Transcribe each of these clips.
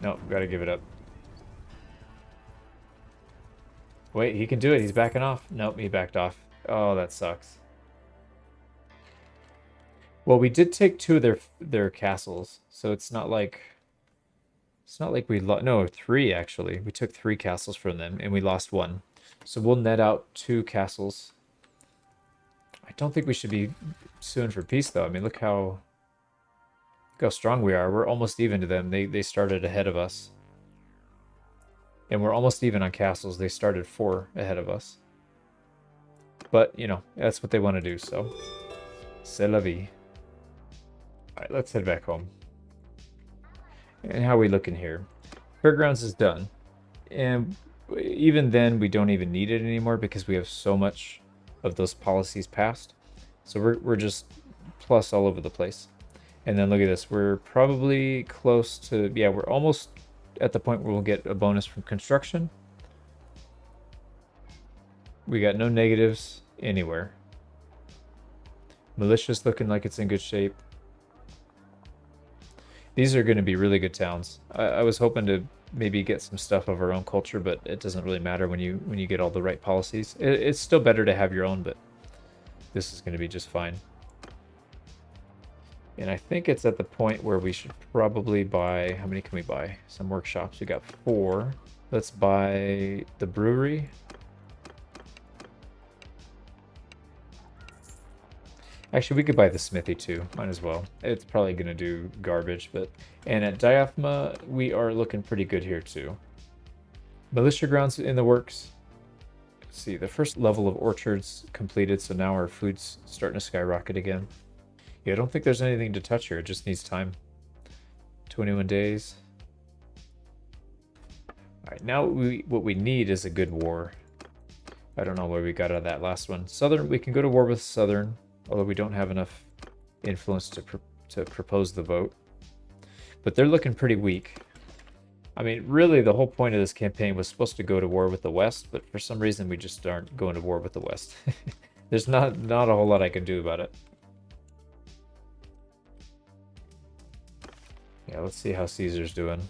No, gotta give it up. Wait, he can do it. He's backing off. Nope, he backed off. Oh, that sucks. Well, we did take two of their castles, so it's not like we lost. No, three actually. We took three castles from them, and we lost one. So we'll net out two castles. I don't think we should be suing for peace, though. I mean, look how strong we are. We're almost even to them. They started ahead of us. And we're almost even on castles. They started 4 ahead of us. But, you know, that's what they want to do, so. C'est la vie. Alright, let's head back home. And how are we looking here? Fairgrounds is done. And even then, we don't even need it anymore because we have so much of those policies passed. So we're just plus all over the place. And then look at this. We're probably close to... Yeah, we're almost at the point where we'll get a bonus from construction. We got no negatives anywhere. Militia's looking like it's in good shape. These are going to be really good towns. I was hoping to maybe get some stuff of our own culture, but it doesn't really matter when you get all the right policies. It's still better to have your own, but this is going to be just fine. And I think it's at the point where we should probably buy... How many can we buy? Some workshops. We got 4. Let's buy the brewery. Actually, we could buy the smithy too. Might as well. It's probably going to do garbage, but... And at Diaphma, we are looking pretty good here too. Militia grounds in the works. Let's see, the first level of orchards completed, so now our food's starting to skyrocket again. Yeah, I don't think there's anything to touch here. It just needs time. 21 days. Alright, now what we need is a good war. I don't know where we got out of that last one. Southern, we can go to war with Southern, although we don't have enough influence to propose the vote. But they're looking pretty weak. I mean, really, the whole point of this campaign was supposed to go to war with the West, but for some reason we just aren't going to war with the West. There's not a whole lot I can do about it. Yeah, let's see how Caesar's doing.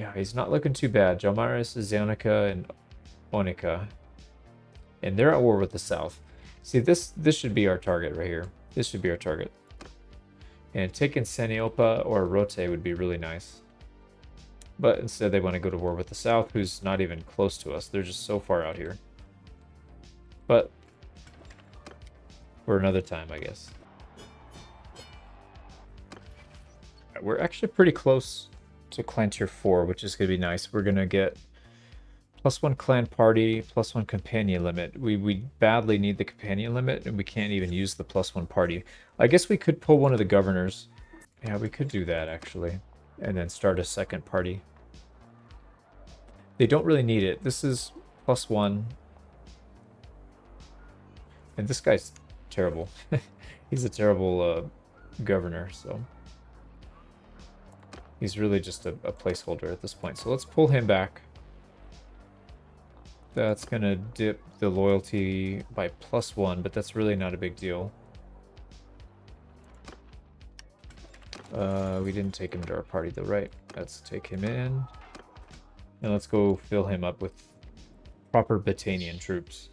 Yeah, he's not looking too bad. Jalmaris, Zionica, and Onica. And they're at war with the South. See, this should be our target right here. This should be our target. And taking Saniopa or Rote would be really nice. But instead they want to go to war with the South, who's not even close to us. They're just so far out here. But for another time, I guess. We're actually pretty close to clan tier 4, which is going to be nice. We're going to get +1 clan party, +1 companion limit. We badly need the companion limit, and we can't even use the +1 party. I guess we could pull one of the governors. Yeah, we could do that, actually. And then start a second party. They don't really need it. This is +1. And this guy's terrible. He's a terrible governor, so... He's really just a placeholder at this point. So let's pull him back. That's going to dip the loyalty by +1, but that's really not a big deal. We didn't take him to our party though, right? Let's take him in. And let's go fill him up with proper Battanian troops.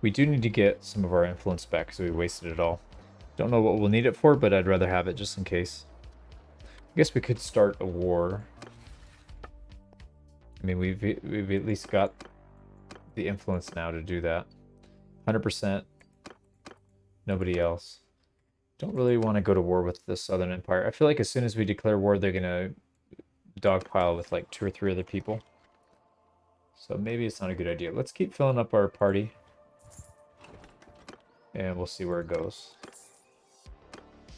We do need to get some of our influence back because we wasted it all. Don't know what we'll need it for, but I'd rather have it just in case. I guess we could start a war. I mean, we've at least got the influence now to do that. 100%. Nobody else. Don't really want to go to war with the Southern Empire. I feel like as soon as we declare war, they're going to dogpile with like 2 or 3 other people. So maybe it's not a good idea. Let's keep filling up our party. And we'll see where it goes.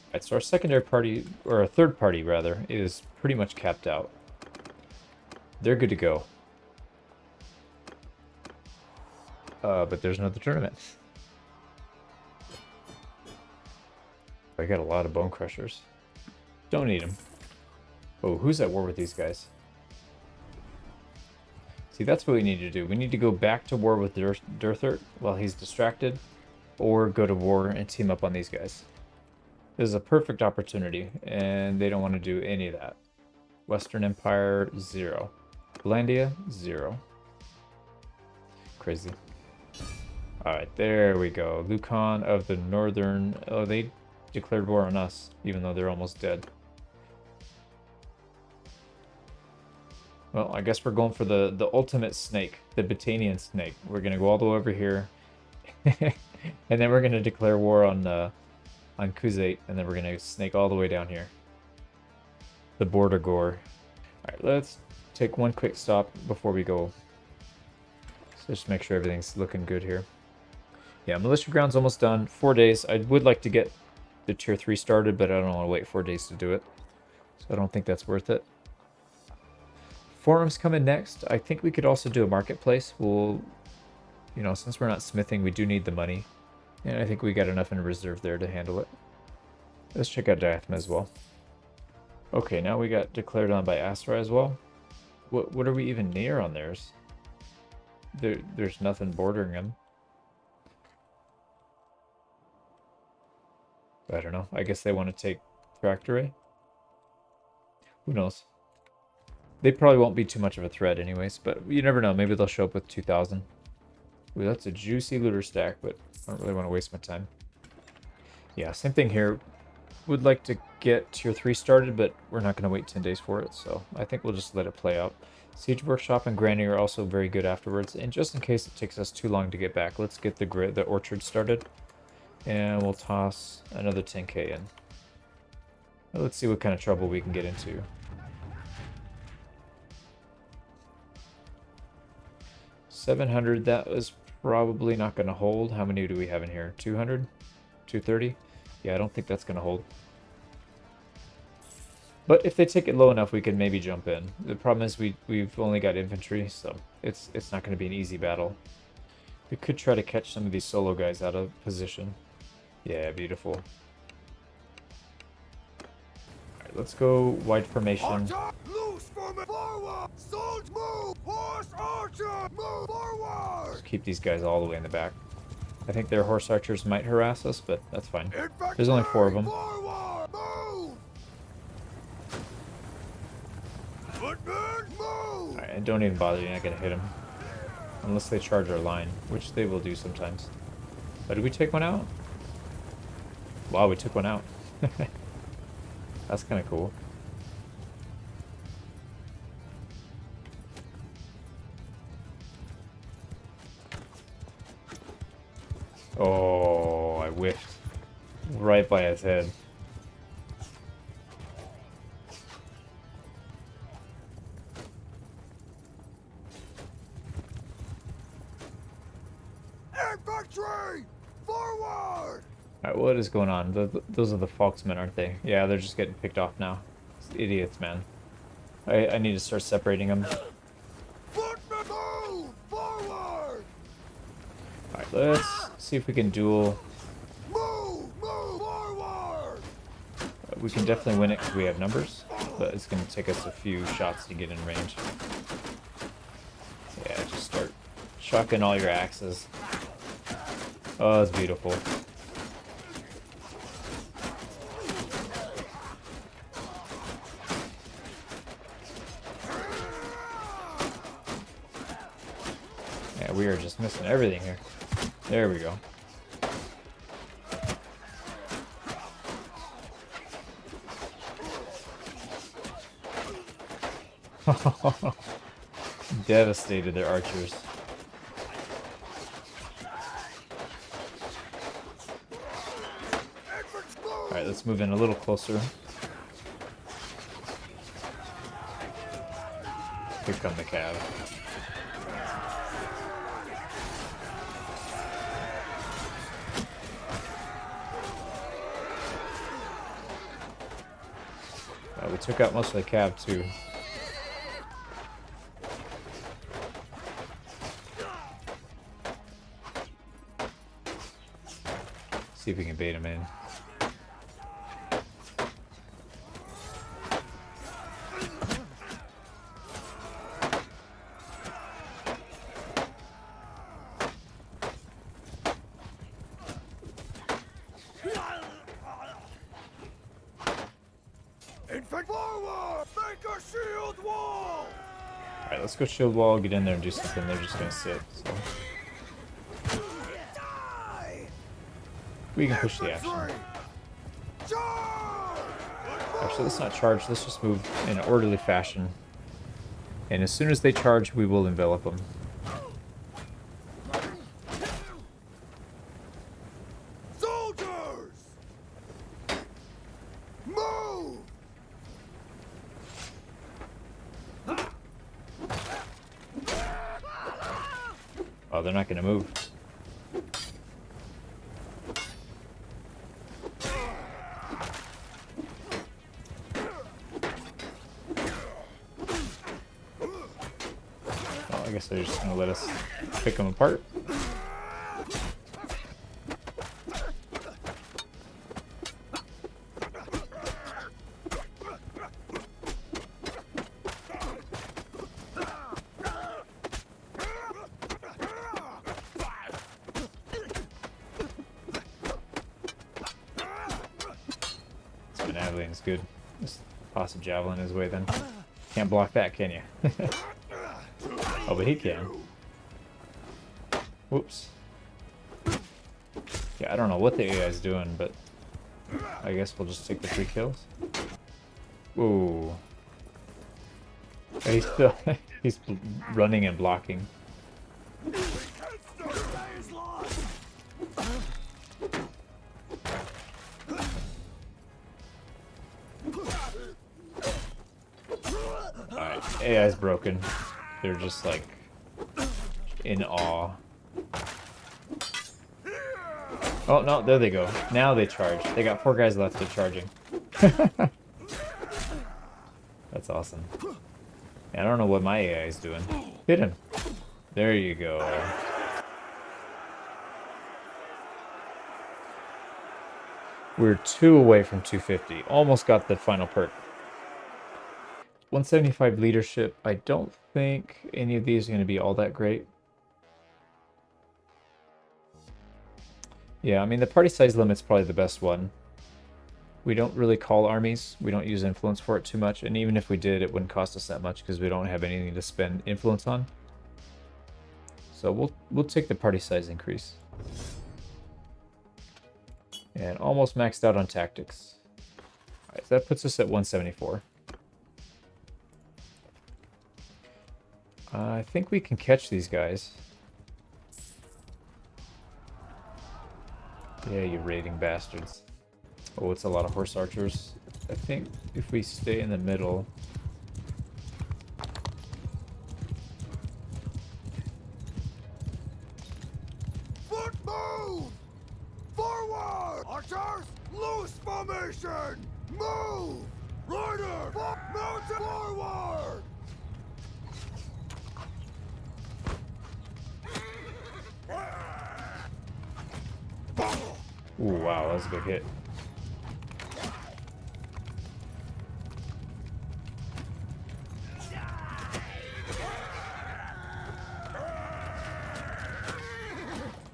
Alright, so our secondary party, or our third party rather, is pretty much capped out. They're good to go. But there's another tournament. I got a lot of bone crushers. Don't need them. Oh, who's at war with these guys? See, that's what we need to do. We need to go back to war with Durthert while he's distracted, or go to war and team up on these guys. This is a perfect opportunity, and they don't want to do any of that. Western Empire, 0. Glandia, 0. Crazy. Alright, there we go. Lucan of the Northern... Oh, they declared war on us, even though they're almost dead. Well, I guess we're going for the ultimate snake, the Battanian snake. We're going to go all the way over here. And then we're going to declare war on Kuzate, and then we're going to snake all the way down here. The border gore. Alright, let's take one quick stop before we go. So just make sure everything's looking good here. Yeah, militia ground's almost done. 4 days. I would like to get the tier 3 started, but I don't want to wait 4 days to do it. So I don't think that's worth it. Forums coming next. I think we could also do a marketplace. We'll, you know, since we're not smithing, we do need the money. And I think we got enough in reserve there to handle it. Let's check out Diathema as well. Okay, now we got declared on by Astra as well. What are we even near on theirs? There's nothing bordering them. I don't know. I guess they want to take Factory. Who knows? They probably won't be too much of a threat anyways, but you never know. Maybe they'll show up with 2,000. Ooh, that's a juicy looter stack, but I don't really want to waste my time. Yeah, same thing here. Would like to get tier 3 started, but we're not going to wait 10 days for it, so I think we'll just let it play out. Siege Workshop and Granny are also very good afterwards, and just in case it takes us too long to get back, let's get the orchard started, and we'll toss another 10k in. Let's see what kind of trouble we can get into. $700, that was probably not going to hold. How many do we have in here? 200? 230? Yeah, I don't think that's going to hold. But if they take it low enough, we can maybe jump in. The problem is we've only got infantry, so it's not going to be an easy battle. We could try to catch some of these solo guys out of position. Yeah, beautiful. Alright, let's go wide formation. Just keep these guys all the way in the back. I think their horse archers might harass us, but that's fine. There's only 4 of them. Alright, and don't even bother, you're not going to hit them. Unless they charge our line, which they will do sometimes. But did we take one out? Wow, we took one out. That's kind of cool. Oh, I whiffed. Right by his head. Infantry! Forward! Alright, what is going on? Those are the Falksmen, aren't they? Yeah, they're just getting picked off now. It's idiots, man. I need to start separating them. Move! Forward! Alright, let's see if we can duel. Move! Forward! We can definitely win it because we have numbers, but it's going to take us a few shots to get in range. Yeah, just start chucking all your axes. Oh, that's beautiful. Yeah, we are just missing everything here. There we go. Devastated their archers. Alright, let's move in a little closer. Here come the cav. We took out most of the cav too. See if we can bait him in. Forward! Make a shield wall! Alright, let's go shield wall, get in there and do something. They're just gonna sit, so. Die! We can push the action. Infantry! Charge! Actually, let's not charge. Let's just move in an orderly fashion. And as soon as they charge, we will envelop them. Soldiers! Move! Oh, they're not gonna move. Oh, I guess they're just gonna let us pick them apart. Javelin's good. Just toss a javelin his way then. Can't block that, can you? Oh, but he can. Whoops. Yeah, I don't know what the AI is doing, but I guess we'll just take the 3 kills. Ooh. He's still he's running and blocking. Alright, AI's broken. They're just like in awe. Oh no, there they go. Now they charge. They got 4 guys left. They're charging. That's awesome. I don't know what my AI is doing. Hit him. There you go. We're 2 away from 250. Almost got the final perk. 175 leadership. I don't think any of these are going to be all that great. Yeah, I mean, the party size limit's probably the best one. We don't really call armies. We don't use influence for it too much. And even if we did, it wouldn't cost us that much because we don't have anything to spend influence on. So we'll take the party size increase. And almost maxed out on tactics. Alright, so that puts us at 174. I think we can catch these guys. Yeah, you raiding bastards. Oh, it's a lot of horse archers. I think if we stay in the middle... Foot move! Forward! Archers, loose formation! Move! Rider! Mountain forward! Ooh, wow, that was a big hit.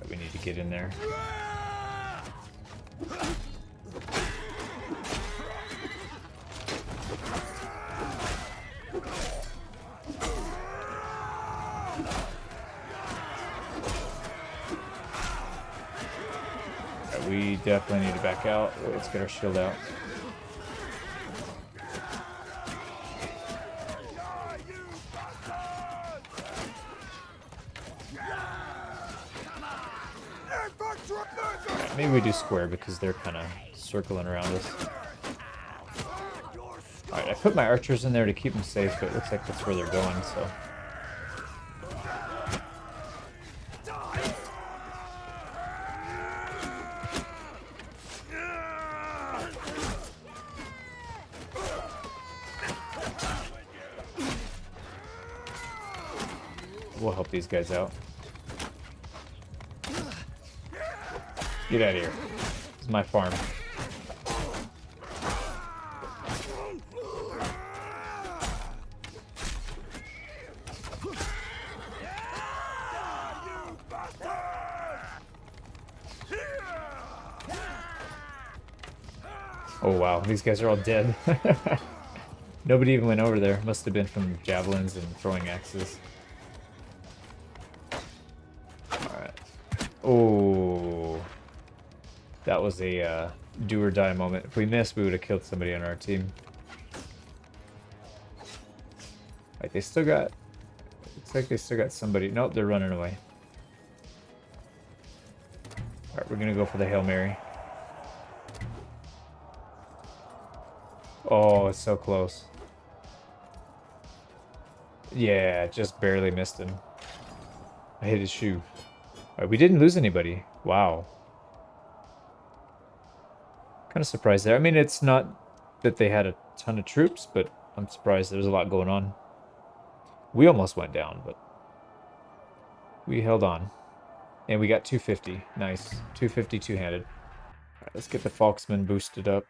But we need to get in there. We definitely need to back out. Let's get our shield out. Right, maybe we do square because they're kind of circling around us. Alright, I put my archers in there to keep them safe, but it looks like that's where they're going, so... We'll help these guys out. Get out of here. This is my farm. Oh wow, these guys are all dead. Nobody even went over there. Must have been from javelins and throwing axes. Alright. Oh. That was a do or die moment. If we missed, we would have killed somebody on our team. Right, they still got... Looks like they still got somebody. Nope, they're running away. Alright, we're gonna go for the Hail Mary. Oh, it's so close. Yeah, just barely missed him. I hit his shoe. Alright, we didn't lose anybody. Wow. Kind of surprised there. I mean, it's not that they had a ton of troops, but I'm surprised there's a lot going on. We almost went down, but we held on. And we got 250. Nice. 250 two-handed. Alright, let's get the Falksman boosted up.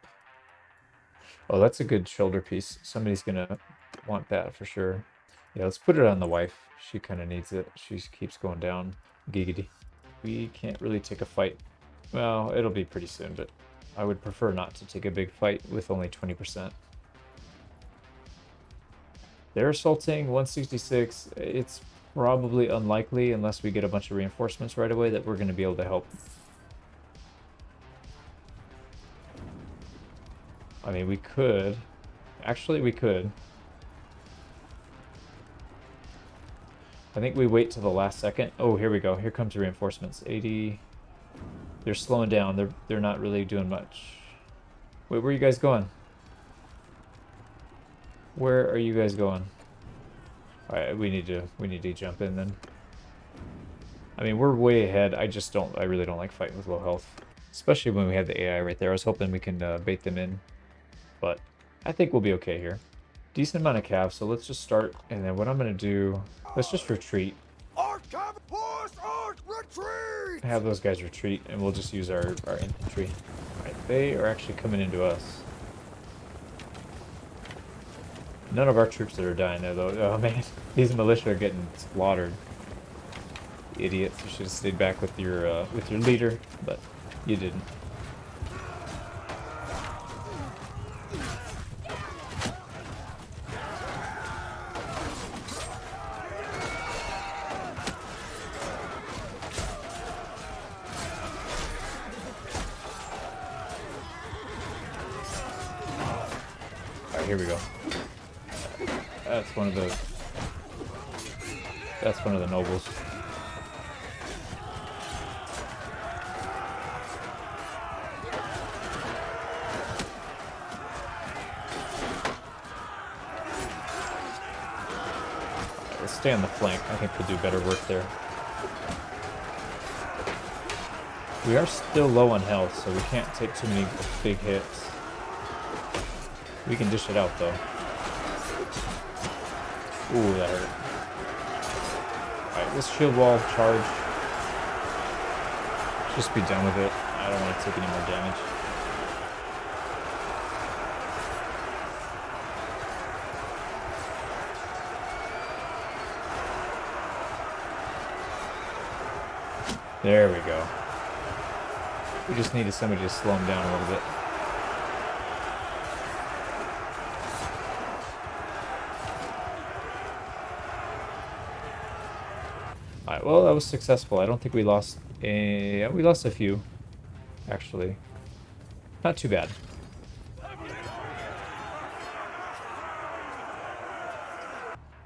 Oh, that's a good shoulder piece. Somebody's gonna want that for sure. Yeah, let's put it on the wife. She kind of needs it. She keeps going down. Giggity. We can't really take a fight. Well, it'll be pretty soon, but I would prefer not to take a big fight with only 20%. They're assaulting 166. It's probably unlikely, unless we get a bunch of reinforcements right away, that we're going to be able to help. I mean, we could. Actually, we could. I think we wait till the last second. Oh, here we go. Here comes the reinforcements. 80. They're slowing down. They're not really doing much. Wait, where are you guys going? Where are you guys going? All right, we need to jump in then. I mean, we're way ahead. I really don't like fighting with low health, especially when we have the AI right there. I was hoping we can bait them in, but I think we'll be okay here. Decent amount of cav, so let's just start. And then what I'm gonna do, let's just retreat. Retreat! Have those guys retreat, and we'll just use our infantry. All right, they are actually coming into us. None of our troops that are dying there, though. Oh man, these militia are getting slaughtered. Idiots! You should have stayed back with your leader, but you didn't. All right, here we go. That's one of the nobles. Let's stay on the flank. I think we'll do better work there. We are still low on health, so we can't take too many big hits. We can dish it out though. Ooh, that hurt. Alright, let's shield wall charge. Just be done with it. I don't want to take any more damage. There we go. We just needed somebody to slow him down a little bit. Alright, well, that was successful. I don't think we lost a... We lost a few, actually. Not too bad.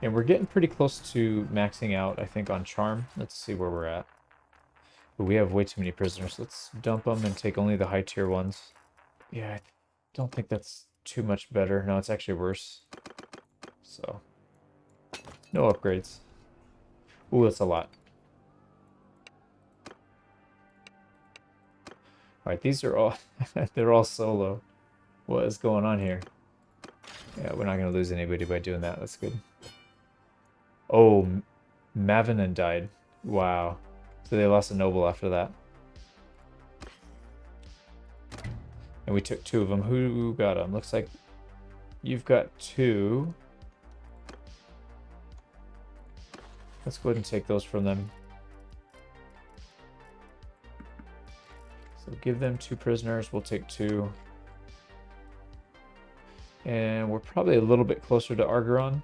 And we're getting pretty close to maxing out, I think, on charm. Let's see where we're at. But we have way too many prisoners. Let's dump them and take only the high tier ones. Yeah, I don't think that's too much better. No, it's actually worse. So, no upgrades. Ooh, that's a lot. Alright, these are all... they're all solo. What is going on here? Yeah, we're not going to lose anybody by doing that. That's good. Oh, Mavanen died. Wow. So they lost a noble after that. And we took 2 of them. Who got them? Looks like you've got 2. Let's go ahead and take those from them. So give them 2 prisoners. We'll take 2. And we're probably a little bit closer to Argeron.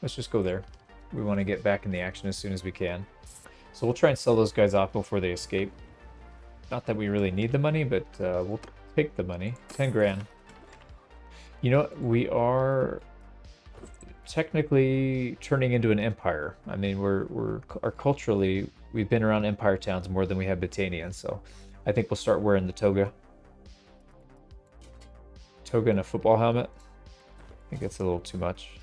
Let's just go there. We want to get back in the action as soon as we can. So we'll try and sell those guys off before they escape. Not that we really need the money, but we'll take the money. 10 grand. You know what? We are technically turning into an empire. I mean, we're culturally, we've been around empire towns more than we have Battania, so I think we'll start wearing the toga. Toga and a football helmet. I think that's a little too much.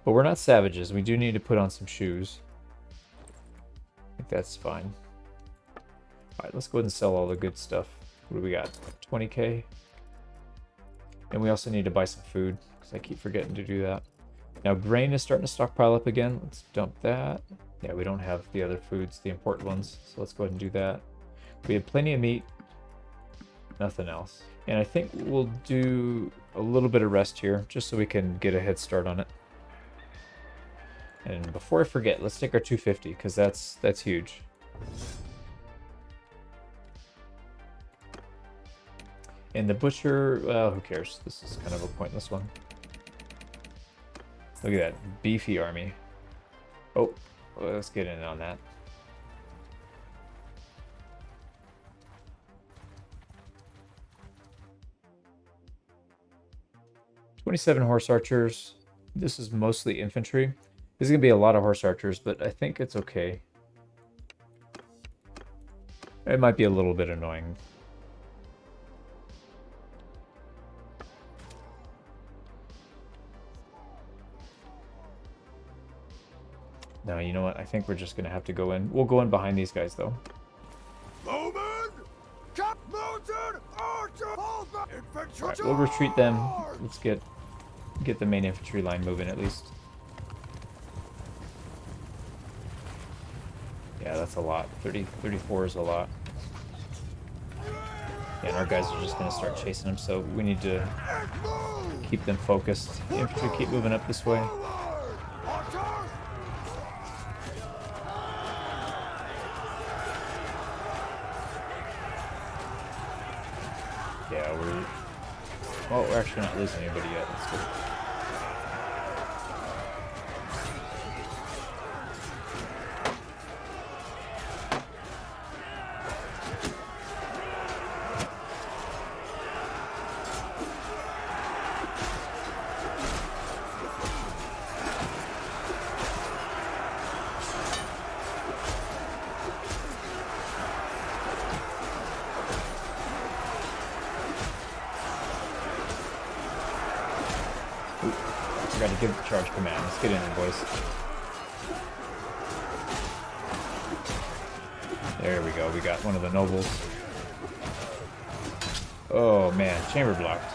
But we're not savages. We do need to put on some shoes. I think that's fine. Alright, let's go ahead and sell all the good stuff. What do we got? 20k. And we also need to buy some food, because I keep forgetting to do that. Now, grain is starting to stockpile up again. Let's dump that. Yeah, we don't have the other foods, the important ones, so let's go ahead and do that. We have plenty of meat. Nothing else. And I think we'll do a little bit of rest here, just so we can get a head start on it. And before I forget, let's take our 250, because that's huge. And the butcher, well, who cares? This is kind of a pointless one. Look at that beefy army. Oh, well, let's get in on that. "27 horse archers." This is mostly infantry. This is gonna be a lot of horse archers, but I think it's okay. It might be a little bit annoying. No, you know what? I think we're just gonna have to go in. We'll go in behind these guys, though. Bowman! Cap mounted archer! Infantry! Alright, we'll retreat them. Let's get the main infantry line moving at least. Yeah, that's a lot. 34 is a lot. Yeah, and our guys are just gonna start chasing them, so we need to keep them focused. The infantry keep moving up this way. Yeah, we're actually not losing anybody yet. That's good. Forgot to give the charge command. Let's get in there, boys. There we go. We got one of the nobles. Oh man, chamber blocked.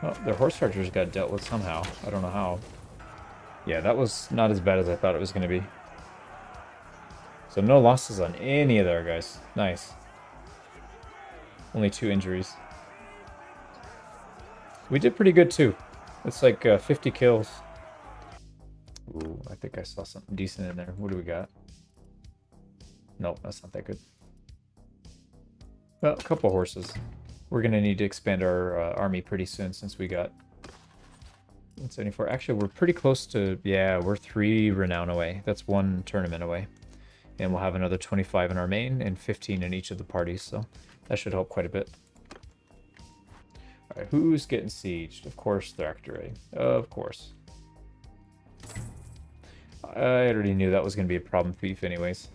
Oh, their horse archers got dealt with somehow. I don't know how. Yeah, that was not as bad as I thought it was going to be. So no losses on any of our guys. Nice. Only 2 injuries. We did pretty good too. It's like 50 kills. Ooh, I think I saw something decent in there. What do we got? Nope, that's not that good. Well, a couple horses. We're going to need to expand our army pretty soon since we got 174. Actually, we're pretty close to... Yeah, we're 3 renown away. That's 1 tournament away. And we'll have another 25 in our main and 15 in each of the parties. So that should help quite a bit. Alright, who's getting sieged? Of course, Thractoray. Of course. I already knew that was going to be a problem thief anyways.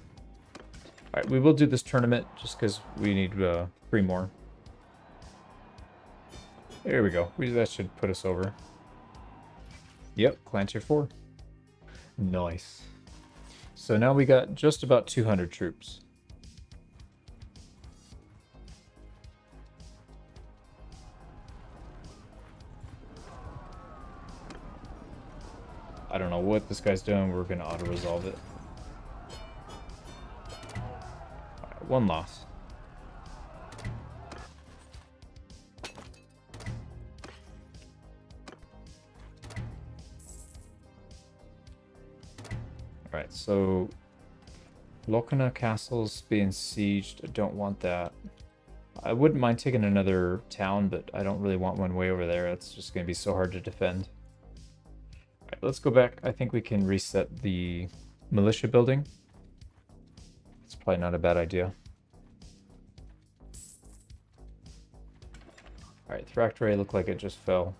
Alright, we will do this tournament just because we need 3 more. There we go. That should put us over. Yep, clan tier 4. Nice. So now we got just about 200 troops. I don't know what this guy's doing. We're going to auto-resolve it. one loss. Alright, so Lokana Castle's being sieged. I don't want that. I wouldn't mind taking another town, but I don't really want one way over there. It's just going to be so hard to defend. Alright, let's go back. I think we can reset the militia building. It's probably not a bad idea. Alright, Thractory looked like it just fell.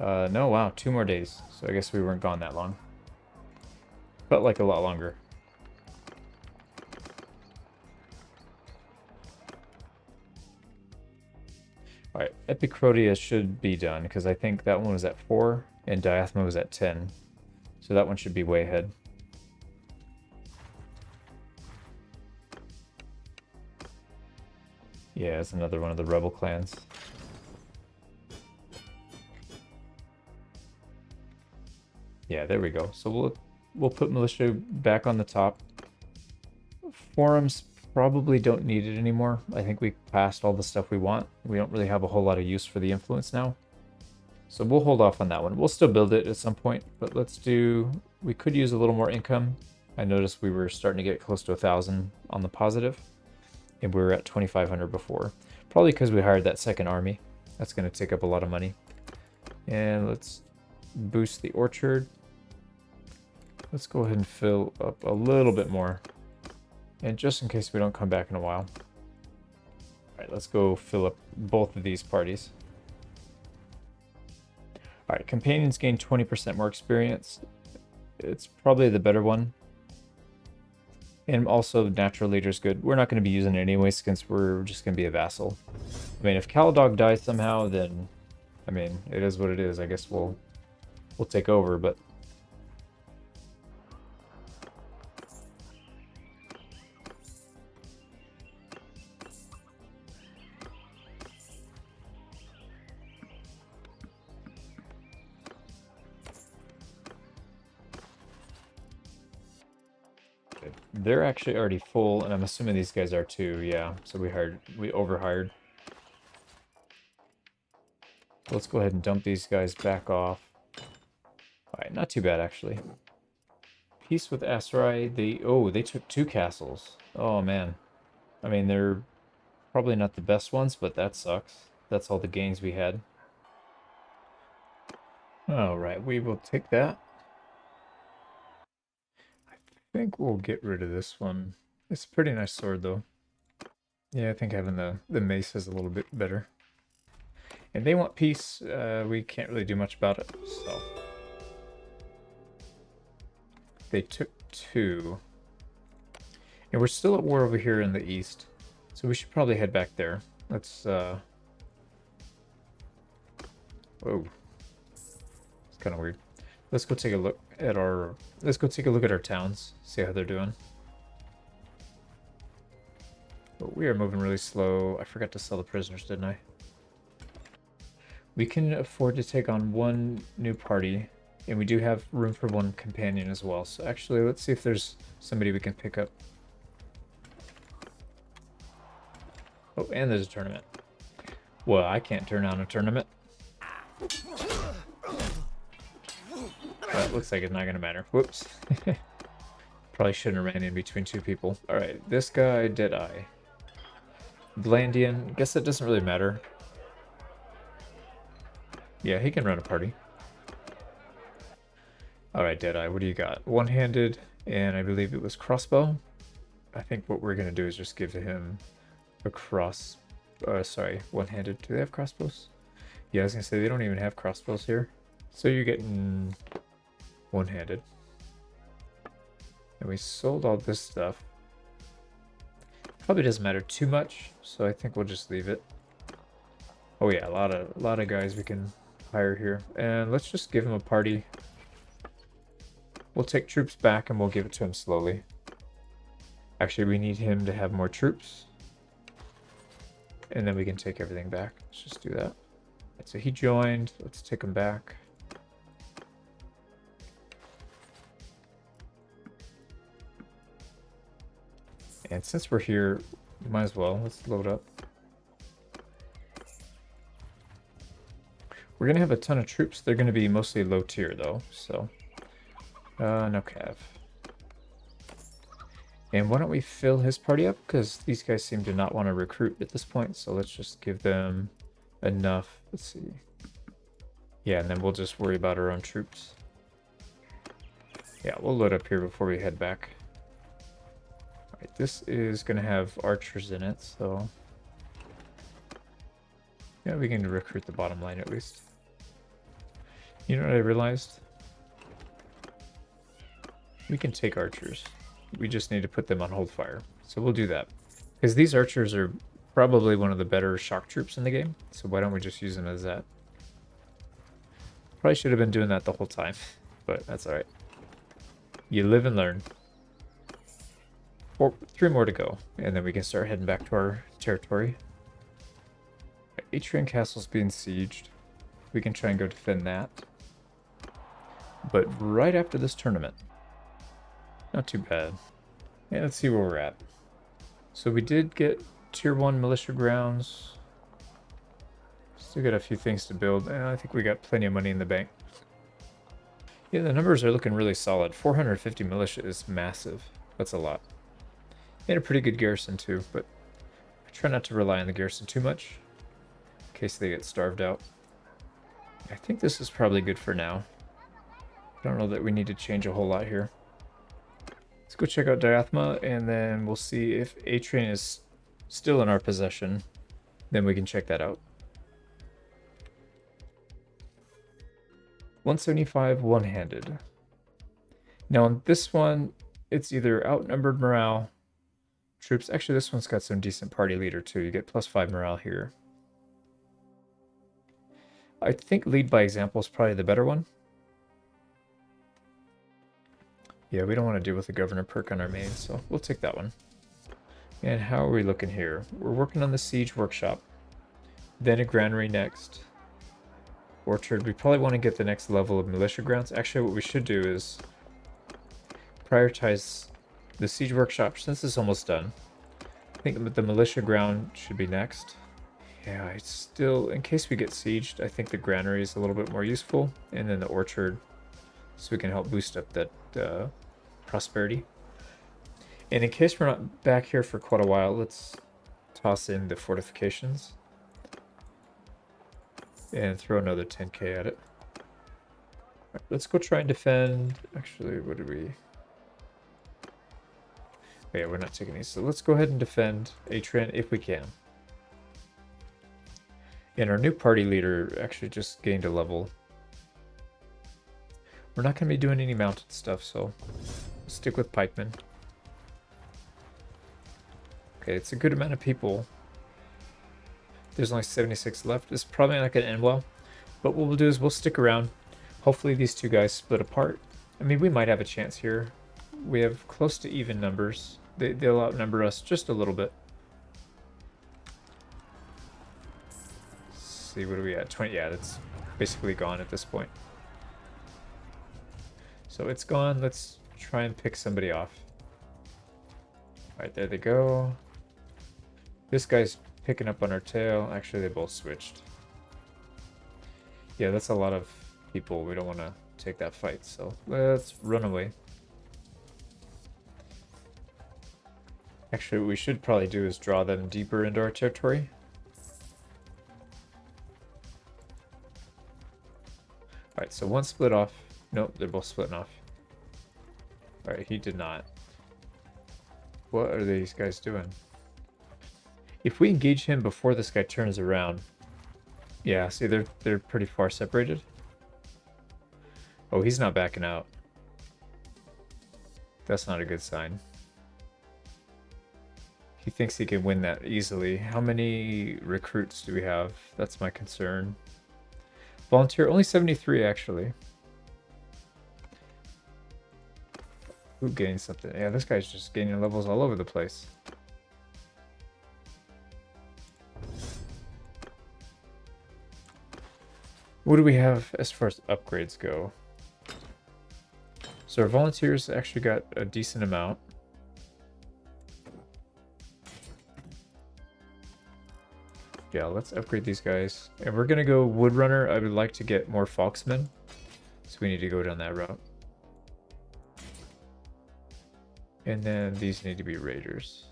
No, wow, 2 more days. So I guess we weren't gone that long. Felt like a lot longer. Alright, Epicrodia should be done, because I think that one was at 4, and Diathma was at 10. So that one should be way ahead. Yeah, it's another one of the rebel clans. Yeah, there we go. So we'll put militia back on the top. Forums probably don't need it anymore. I think we passed all the stuff we want. We don't really have a whole lot of use for the influence now. So we'll hold off on that one. We'll still build it at some point, but let's do... We could use a little more income. I noticed we were starting to get close to 1,000 on the positive, and we were at 2,500 before. Probably because we hired that second army. That's going to take up a lot of money. And let's boost the orchard. Let's go ahead and fill up a little bit more. And just in case we don't come back in a while. Alright, let's go fill up both of these parties. Alright, companions gain 20% more experience. It's probably the better one. And also natural leader's good. We're not going to be using it anyways since we're just going to be a vassal. I mean, if Caladog dies somehow, then I mean, it is what it is. I guess we'll take over, but they're actually already full, and I'm assuming these guys are too. Yeah, so we overhired. Let's go ahead and dump these guys back off. Alright, not too bad actually. Peace with Asarai. They took 2 castles. Oh man. I mean, they're probably not the best ones, but that sucks. That's all the gains we had. Alright, we will take that. I think we'll get rid of this one. It's a pretty nice sword though. Yeah, I think having the mace is a little bit better. And they want peace. We can't really do much about it, so. They took 2. And we're still at war over here in the east. So we should probably head back there. Let's, Whoa. It's kind of weird. Let's go take a look at our... Let's go take a look at our towns. See how they're doing. But we are moving really slow. I forgot to sell the prisoners, didn't I? We can afford to take on 1 new party, and we do have room for 1 companion as well. So actually, let's see if there's somebody we can pick up. Oh, and there's a tournament. Well, I can't turn on a tournament. That looks like it's not going to matter. Whoops. Probably shouldn't have ran in between 2 people. Alright, this guy, Deadeye. Blandian, guess that doesn't really matter. Yeah, he can run a party. Alright, Deadeye, what do you got? One-handed, and I believe it was crossbow. I think what we're going to do is just give him a one-handed. Do they have crossbows? Yeah, I was going to say, they don't even have crossbows here. So you're getting one-handed. And we sold all this stuff. Probably doesn't matter too much, so I think we'll just leave it. Oh yeah, a lot of guys we can hire here. And let's just give him a party. We'll take troops back and we'll give it to him slowly. Actually, we need him to have more troops. And then we can take everything back. Let's just do that. So he joined. Let's take him back. And since we're here, we might as well. Let's load up. We're going to have a ton of troops. They're going to be mostly low tier, though. So, no cav. And why don't we fill his party up? Because these guys seem to not want to recruit at this point. So let's just give them enough. Let's see. Yeah, and then we'll just worry about our own troops. Yeah, we'll load up here before we head back. Alright, this is going to have archers in it, so... yeah, we can recruit the bottom line at least. You know what I realized? We can take archers. We just need to put them on hold fire. So we'll do that. Because these archers are probably one of the better shock troops in the game. So why don't we just use them as that? Probably should have been doing that the whole time. But that's alright. You live and learn. 3 more to go. And then we can start heading back to our territory. Atrian Castle's being sieged. We can try and go defend that. But right after this tournament. Not too bad. Yeah, let's see where we're at. So we did get tier 1 militia grounds. Still got a few things to build. I think we got plenty of money in the bank. Yeah, the numbers are looking really solid. 450 militia is massive. That's a lot. And a pretty good garrison too, but I try not to rely on the garrison too much in case they get starved out. I think this is probably good for now. I don't know that we need to change a whole lot here. Let's go check out Diathma, and then we'll see if Atrian is still in our possession. Then we can check that out. 175 one-handed. Now on this one, it's either outnumbered morale, troops. Actually, this one's got some decent party leader too. You get +5 morale here. I think lead by example is probably the better one. Yeah, we don't want to deal with the governor perk on our main, so we'll take that one. And how are we looking here? We're working on the siege workshop. Then a granary next. Orchard. We probably want to get the next level of militia grounds. Actually, what we should do is prioritize the siege workshop since it's almost done. I think the militia ground should be next. Yeah, it's still, in case we get sieged, I think the granary is a little bit more useful. And then the orchard, so we can help boost up that prosperity. And in case we're not back here for quite a while, let's toss in the fortifications. And throw another 10k at it. Right, let's go try and defend. Actually, what did we... oh, yeah, we're not taking these. So let's go ahead and defend Atrian if we can. And our new party leader actually just gained a level. We're not going to be doing any mounted stuff, so stick with pikemen. Okay, it's a good amount of people. There's only 76 left. It's probably not going to end well. But what we'll do is we'll stick around. Hopefully these two guys split apart. I mean, we might have a chance here. We have close to even numbers. They'll outnumber us just a little bit. Let's see, what are we at? 20. Yeah, that's basically gone at this point. So it's gone. Let's try and pick somebody off. Alright, there they go. This guy's picking up on our tail. Actually, they both switched. Yeah, that's a lot of people. We don't want to take that fight, so let's run away. Actually, what we should probably do is draw them deeper into our territory. Alright, so one split off. Nope, they're both splitting off. Alright, he did not. What are these guys doing? If we engage him before this guy turns around... yeah, see, they're pretty far separated. Oh, he's not backing out. That's not a good sign. He thinks he can win that easily. How many recruits do we have? That's my concern. Volunteer, only 73 actually. Who gained something? Yeah, this guy's just gaining levels all over the place. What do we have as far as upgrades go? So our volunteers actually got a decent amount. Yeah, let's upgrade these guys. And we're gonna go Woodrunner. I would like to get more Foxmen. So we need to go down that route. And then these need to be Raiders.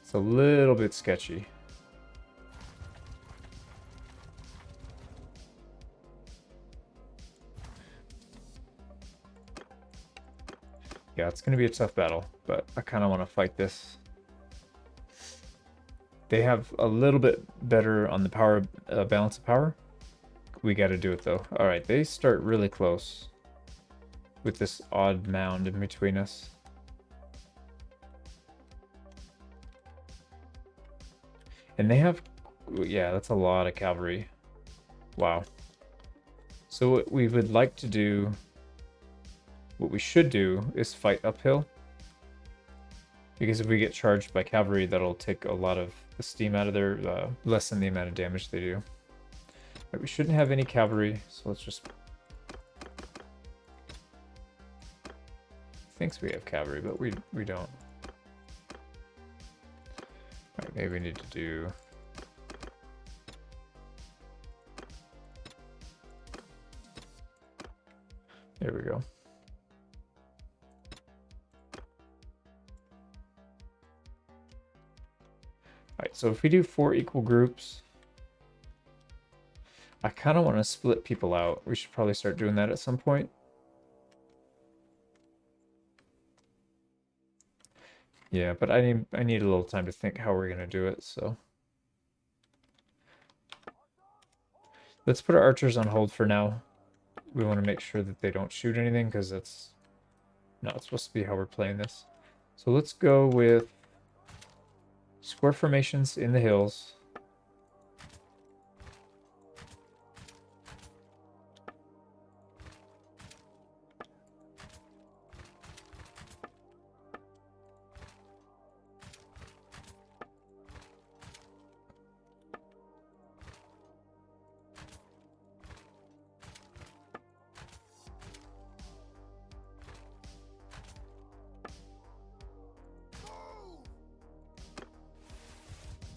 It's a little bit sketchy. Yeah, it's going to be a tough battle, but I kind of want to fight this. They have a little bit better on the power balance of power. We got to do it though. All right, they start really close with this odd mound in between us. And they have, yeah, that's a lot of cavalry. Wow. So what we would like to do, what we should do is fight uphill. Because if we get charged by cavalry, that'll take a lot of the steam out of their, lessen the amount of damage they do. But we shouldn't have any cavalry, so let's just... Thinks we have cavalry, but we don't. Alright, maybe we need to do... There we go. Alright, so if we do 4 equal groups, I kind of want to split people out. We should probably start doing that at some point. Yeah, but I need a little time to think how we're going to do it, so. Let's put our archers on hold for now. We want to make sure that they don't shoot anything, because that's not supposed to be how we're playing this. So let's go with square formations in the hills.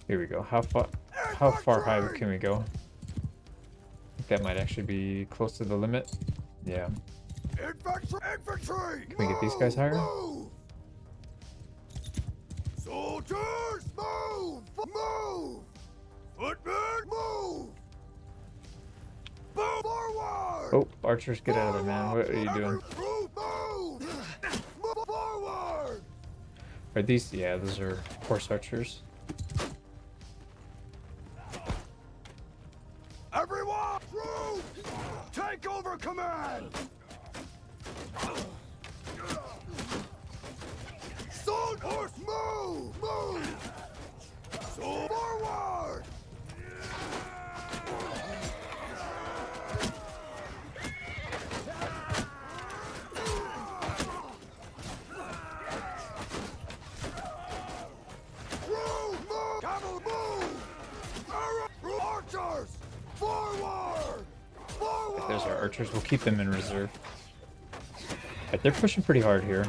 Here we go. How far high can we go? I think that might actually be close to the limit. Yeah. Infantry! Can we get these guys higher? Move! Soldiers, move! Move! Footmen, move! Move forward! Oh, archers, get out of there, man. What are you doing? Move! Move forward! Are these? Yeah, those are horse archers. Everyone, troops, take over command! Soldiers, move! Move! So forward! Troops, move! Cavalry, move! Archers! Forward! Forward! There's our archers. We'll keep them in reserve. Right, they're pushing pretty hard here.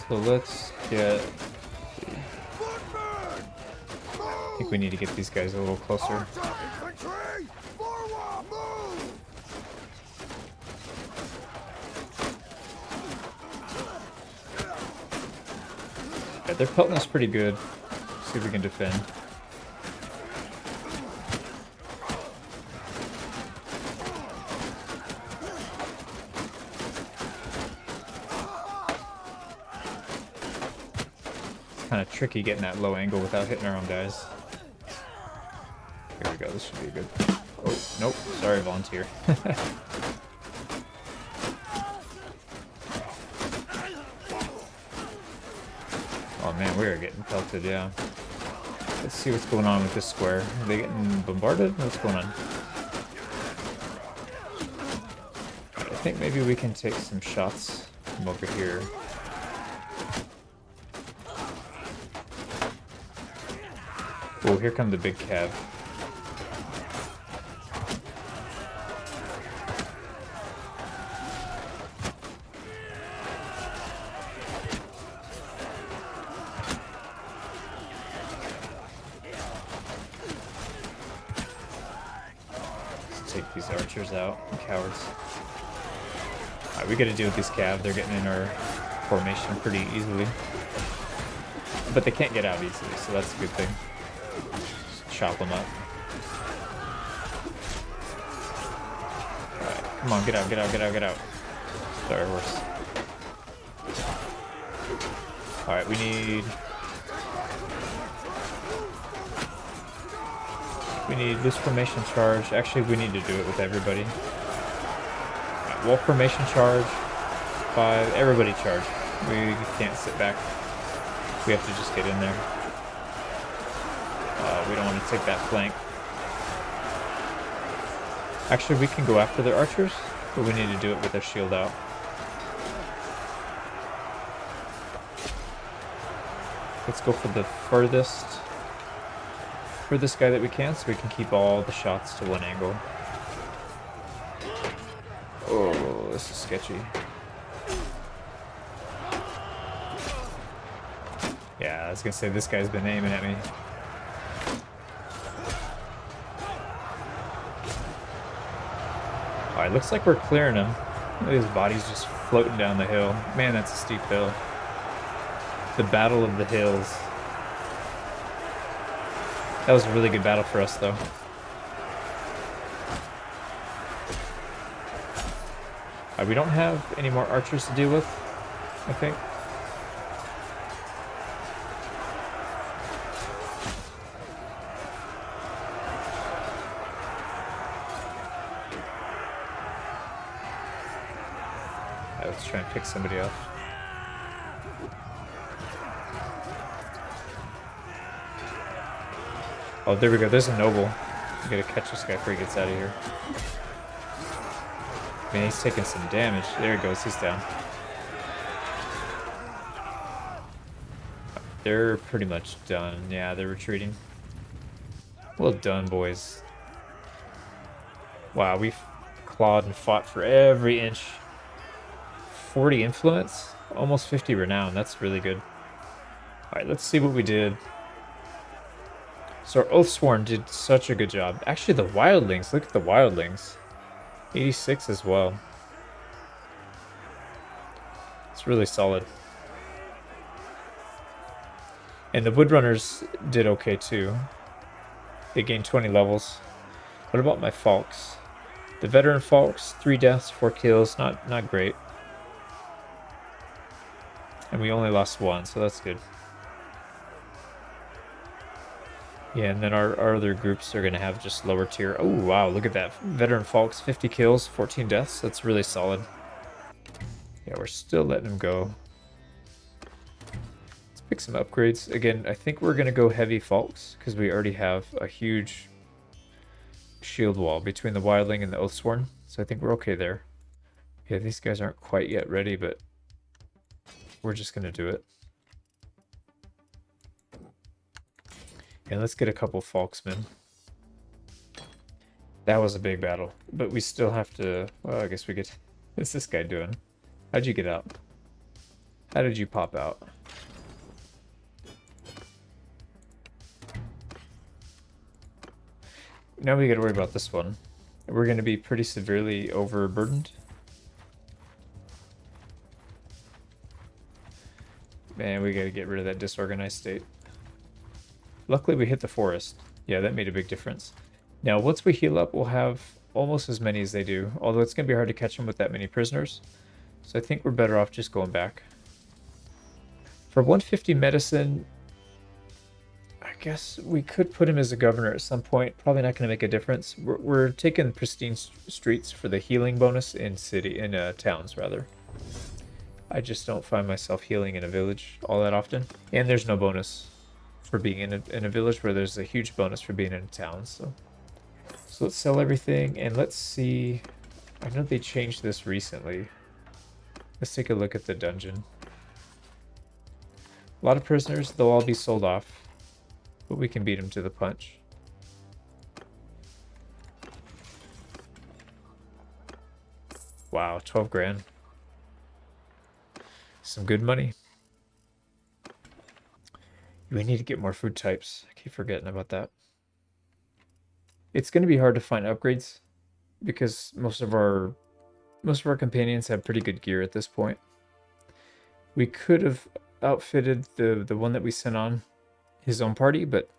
So let's get... Footmen! I think we need to get these guys a little closer. Infantry! Forward! Move! Yeah, they're pelting us pretty good. See if we can defend. Kind of tricky getting that low angle without hitting our own guys. Here we go, this should be good. Oh, nope, sorry, volunteer. Oh man, we are getting pelted, yeah. Let's see what's going on with this square. Are they getting bombarded? What's going on? I think maybe we can take some shots from over here. Oh, here come the big cav. take these archers out. Cowards. Alright, we gotta deal with these cav. They're getting in our formation pretty easily. But they can't get out easily, so that's a good thing. Just chop them up. Alright, come on, get out, get out, get out, get out. Sorry, horse. Alright, we need loose formation charge. Actually, we need to do it with everybody. Right, wall formation charge. 5. Everybody charge. We can't sit back. We have to just get in there. We don't want to take that flank. Actually, we can go after their archers, but we need to do it with their shield out. Let's go for the furthest guy that we can, so we can keep all the shots to one angle. Oh, this is sketchy. Yeah, I was gonna say, this guy's been aiming at me. Alright, looks like we're clearing him. Look at his body's just floating down the hill. Man, that's a steep hill. The Battle of the Hills. That was a really good battle for us, though. We don't have any more archers to deal with, I think. Let's try and pick somebody up. Oh, there we go. There's a noble. We gotta catch this guy before he gets out of here. Man, he's taking some damage. There he goes. He's down. They're pretty much done. Yeah, they're retreating. Well done, boys. Wow, we've clawed and fought for every inch. 40 influence, almost 50 renown. That's really good. Alright, let's see what we did. So our Oathsworn did such a good job. Actually, the Wildlings, look at the Wildlings. 86 as well. It's really solid. And the Woodrunners did okay too. They gained 20 levels. What about my Falks? The Veteran Falks, 3 deaths, 4 kills. Not great. And we only lost 1, so that's good. Yeah, and then our other groups are going to have just lower tier. Oh, wow, look at that. Veteran Falks, 50 kills, 14 deaths. That's really solid. Yeah, we're still letting them go. Let's pick some upgrades. Again, I think we're going to go heavy Falks, because we already have a huge shield wall between the Wildling and the Oathsworn. So I think we're okay there. Yeah, these guys aren't quite yet ready, but we're just going to do it. And let's get a couple Falksmen. That was a big battle, but we still have to... Well, I guess we get... What's this guy doing? How'd you get out? How did you pop out? Now we gotta worry about this one. We're gonna be pretty severely overburdened. Man, we gotta get rid of that disorganized state. Luckily, we hit the forest. Yeah, that made a big difference. Now, once we heal up, we'll have almost as many as they do. Although it's going to be hard to catch them with that many prisoners. So I think we're better off just going back. For 150 medicine, I guess we could put him as a governor at some point. Probably not going to make a difference. We're taking pristine streets for the healing bonus in towns, rather. I just don't find myself healing in a village all that often. And there's no bonus for being in a village, where there's a huge bonus for being in a town. So let's sell everything, and let's see. I know they changed this recently. Let's take a look at the dungeon. A lot of prisoners, they'll all be sold off, but we can beat them to the punch. Wow, 12 grand. Some good money. We need to get more food types. I keep forgetting about that. It's going to be hard to find upgrades because most of our companions have pretty good gear at this point. We could have outfitted the one that we sent on his own party, but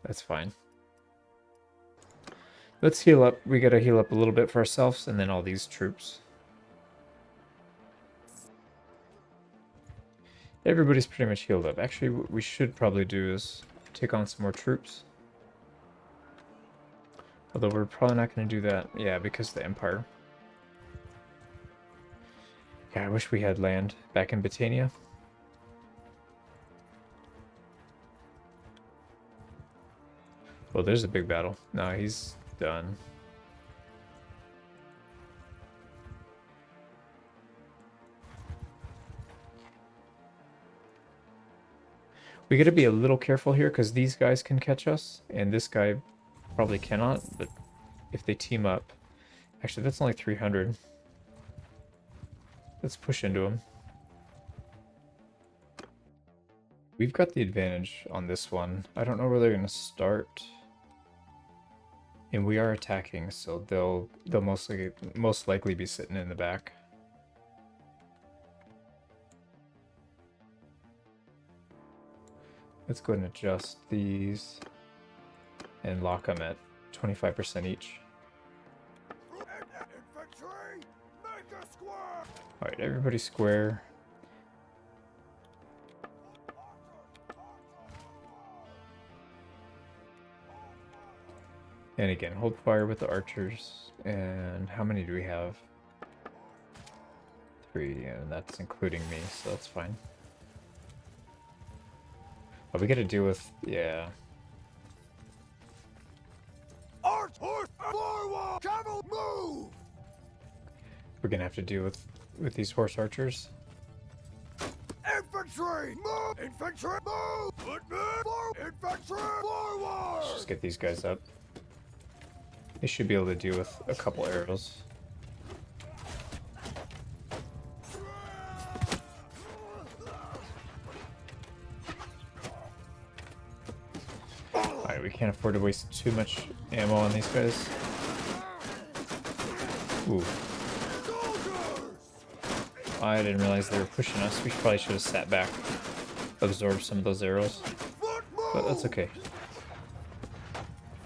that's fine. Let's heal up. We gotta heal up a little bit for ourselves and then all these troops. Everybody's pretty much healed up. Actually, what we should probably do is take on some more troops. Although we're probably not going to do that. Yeah, because of the Empire. Yeah, I wish we had land back in Battania. Well, there's a big battle. No, he's done. We got to be a little careful here because these guys can catch us, and this guy probably cannot, but if they team up... Actually, that's only 300. Let's push into him. We've got the advantage on this one. I don't know where they're going to start. And we are attacking, so they'll most likely be sitting in the back. Let's go ahead and adjust these and lock them at 25% each. Infantry, make a square. Alright, everybody square. And again, hold fire with the archers. And how many do we have? 3, and that's including me, so that's fine. But we gotta deal with, yeah. Arch, horse, forward, cavalry, move. We're gonna have to deal with these horse archers. Infantry, move. Infantry, move. Put me forward. Infantry, forward. Let's just get these guys up. They should be able to deal with a couple arrows. Alright, we can't afford to waste too much ammo on these guys. Ooh. I didn't realize they were pushing us. We probably should have sat back, absorbed some of those arrows. But that's okay.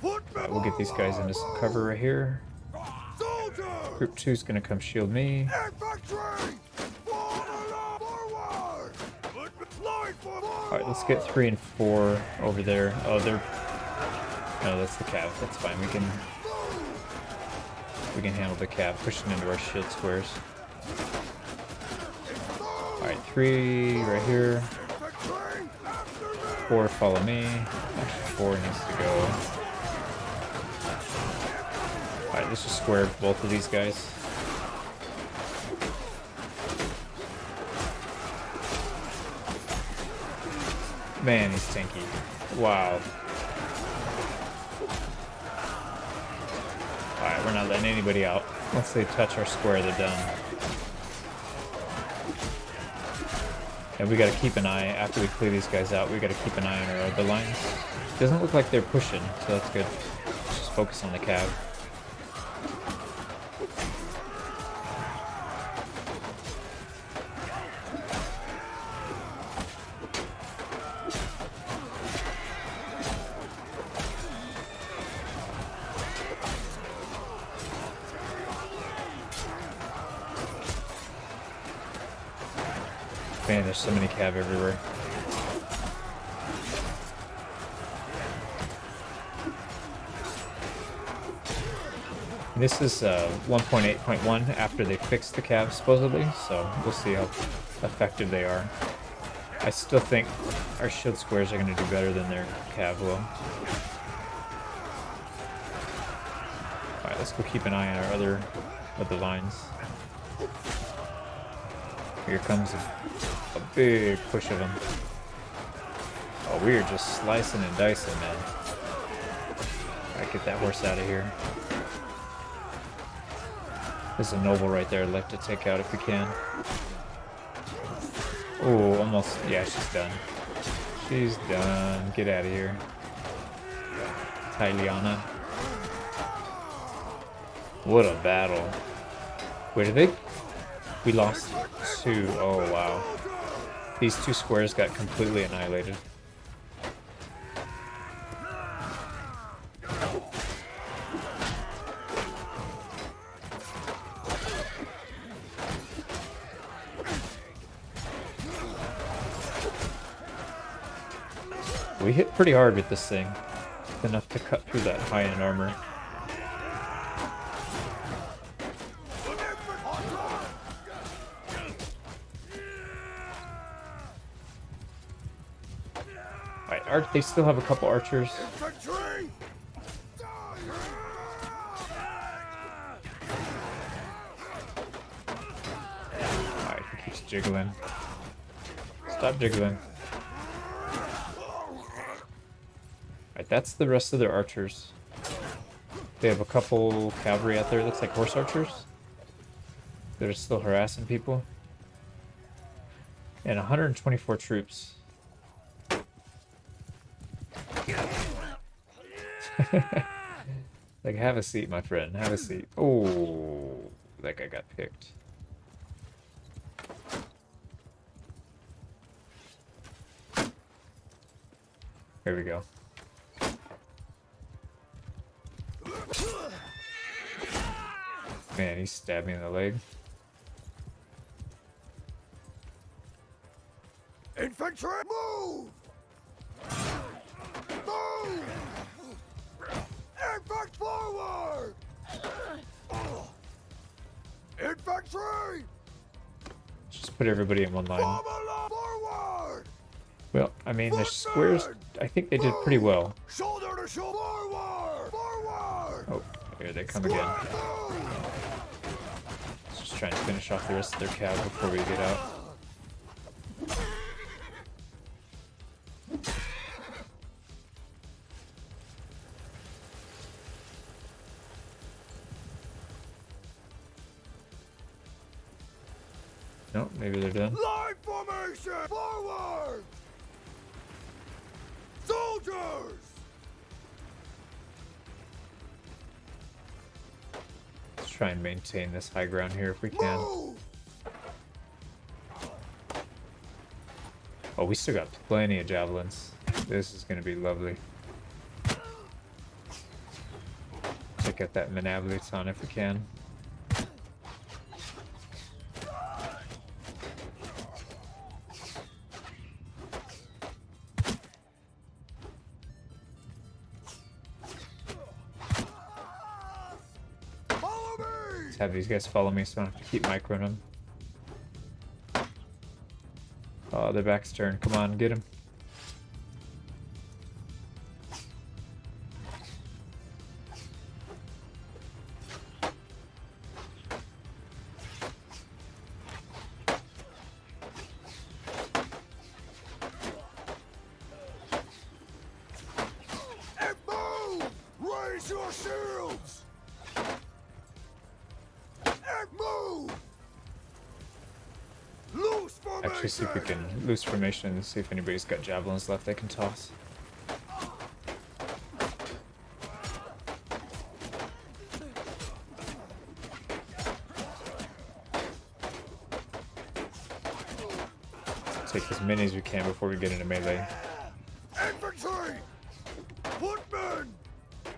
Alright, we'll get these guys into some cover right here. Group 2 is going to come shield me. Alright, let's get 3 and 4 over there. Oh, they're... No, that's the cav. That's fine. We can handle the cav pushing into our shield squares. Alright, 3 right here. 4 follow me. Actually, 4 needs to go. Alright, let's just square both of these guys. Man, he's tanky. Wow. Alright, we're not letting anybody out. Once they touch our square, they're done. And we gotta keep an eye, after we clear these guys out, we gotta keep an eye on our other lines. Doesn't look like they're pushing, so that's good. Let's just focus on the cav. Man, there's so many cav everywhere. And this is 1.8.1 after they fixed the cav, supposedly, so we'll see how effective they are. I still think our shield squares are going to do better than their cav will. Alright, let's go keep an eye on our other lines. Here comes a big push of them. Oh, we are just slicing and dicing, man. Alright, get that horse out of here. There's a noble right there left to take out if we can. Oh, almost. Yeah, she's done. She's done. Get out of here. Tyliana. What a battle. Wait, did they? We lost 2. Oh, wow. These 2 squares got completely annihilated. We hit pretty hard with this thing. Enough to cut through that high-end armor. Alright, they still have a couple archers. Alright, he keeps jiggling. Stop jiggling. Alright, that's the rest of their archers. They have a couple cavalry out there, looks like horse archers. They're still harassing people. And 124 troops. Like, have a seat, my friend. Have a seat. Oh, that guy got picked. Here we go. Man, he stabbed me in the leg. Infantry, move! Move! Infantry forward! Infantry! Just put everybody in one line. Forward! Well, I mean, the squares, I think they did pretty well. Shoulder to shoulder! Forward! Forward! Oh, here they come again. Let's just try and finish off the rest of their cav before we get out. Nope, maybe they're done. Line formation! Forward! Soldiers! Let's try and maintain this high ground here if we can. Move! Oh, we still got plenty of javelins. This is going to be lovely. Check out that Manablites on if we can. Have these guys follow me so I don't have to keep microing them. Oh, their back's turned. Come on, get him. And move! Raise your shields! Move! Loose formation! Actually, see if we can loose formation and see if anybody's got javelins left they can toss. Let's take as many as we can before we get into melee. Infantry! Footmen!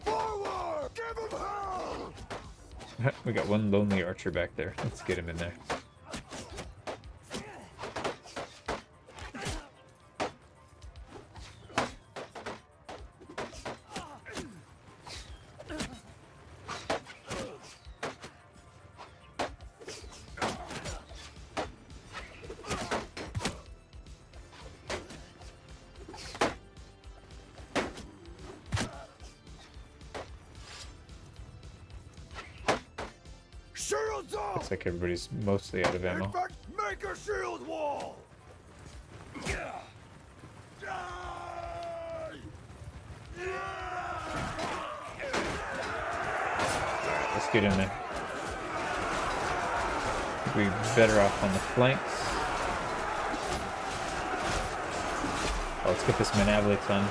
Forward! Give them hell! We got one lonely archer back there. Let's get him in there. Shields up! Looks like everybody's mostly out of ammo. In fact, make a shield wall! Die! Let's get in there. We'd be better off on the flanks. Oh, let's get this Manablites on.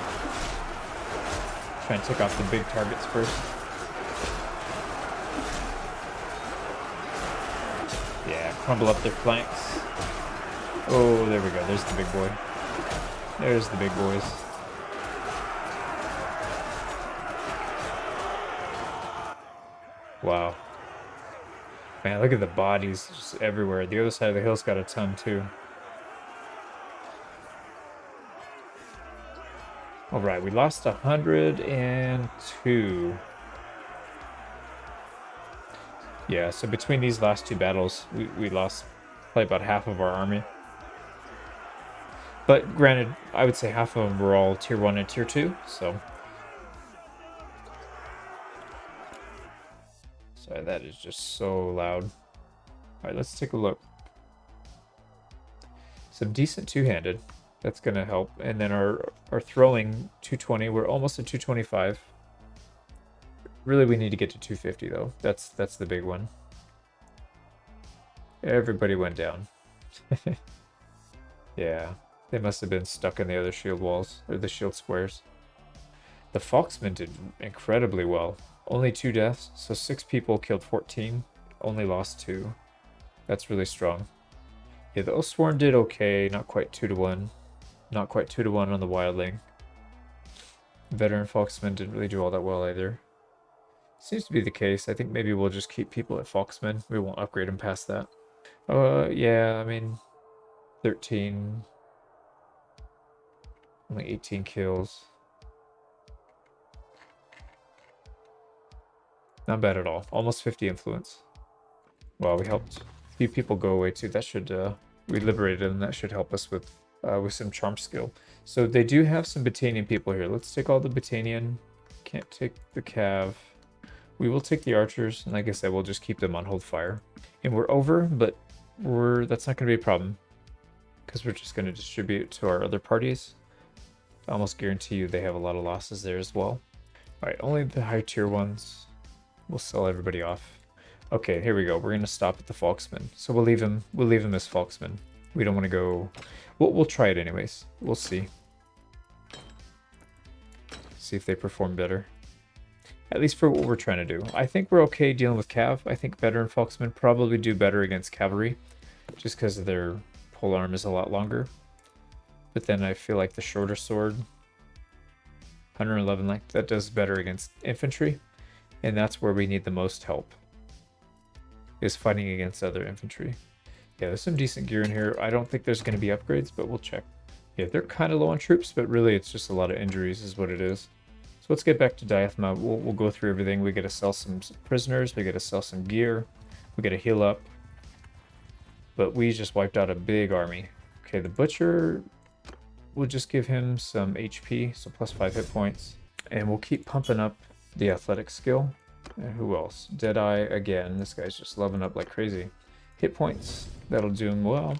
Try and take off the big targets first. crumble up their flanks. Oh, there we go. There's the big boy. There's the big boys. Wow. Man, look at the bodies just everywhere. The other side of the hill's got a ton too. Alright, we lost 102. Yeah, so between these last two battles, we lost probably about half of our army. But granted, I would say half of them were all tier 1 and tier 2, so... Sorry, that is just so loud. Alright, let's take a look. Some decent two-handed. That's going to help. And then our throwing, 220. We're almost at 225. Really, we need to get to 250, though. That's the big one. Everybody went down. Yeah. They must have been stuck in the other shield walls, or the shield squares. The Foxmen did incredibly well. Only 2 deaths, so 6 people killed 14. Only lost 2. That's really strong. Yeah, the Oathsworn did okay. Not quite 2-to-1. Not quite 2-to-1 on the Wildling. Veteran Foxmen didn't really do all that well either. Seems to be the case. I think maybe we'll just keep people at Foxmen. We won't upgrade them past that. Yeah, I mean, 13. Only 18 kills. Not bad at all. Almost 50 influence. Well, we helped a few people go away too. That should, we liberated them. That should help us with some charm skill. So they do have some Battanian people here. Let's take all the Battanian. Can't take the cav. We will take the archers, and like I said, we'll just keep them on hold fire. And we're over, but that's not going to be a problem because we're just going to distribute to our other parties. I almost guarantee you they have a lot of losses there as well. All right, only the high tier ones. We'll sell everybody off. Okay, here we go. We're going to stop at the Foxmen. So we'll leave him as Foxmen. We don't want to go... We'll try it anyways. We'll see. See if they perform better. At least for what we're trying to do. I think we're okay dealing with Cav. I think veteran Foxmen probably do better against cavalry. Just because their pole arm is a lot longer. But then I feel like the shorter sword, 111 length, that does better against infantry. And that's where we need the most help. Is fighting against other infantry. Yeah, there's some decent gear in here. I don't think there's going to be upgrades, but we'll check. Yeah, they're kind of low on troops, but really it's just a lot of injuries is what it is. So let's get back to Diathma. We'll go through everything. We got to sell some prisoners. We got to sell some gear. We got to heal up. But we just wiped out a big army. Okay, the Butcher, we'll just give him some HP, so plus 5 hit points. And we'll keep pumping up the athletic skill. And who else? Deadeye again. This guy's just leveling up like crazy. Hit points. That'll do him well.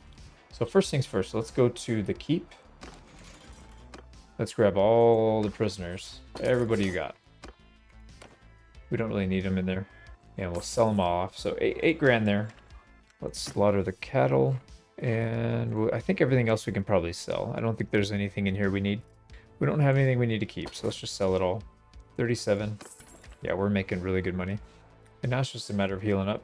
So first things first, let's go to the keep. Let's grab all the prisoners. Everybody you got. We don't really need them in there. And we'll sell them off. So 8 grand there. Let's slaughter the cattle. And I think everything else we can probably sell. I don't think there's anything in here we need. We don't have anything we need to keep, so let's just sell it all. 37. Yeah, we're making really good money. And now it's just a matter of healing up.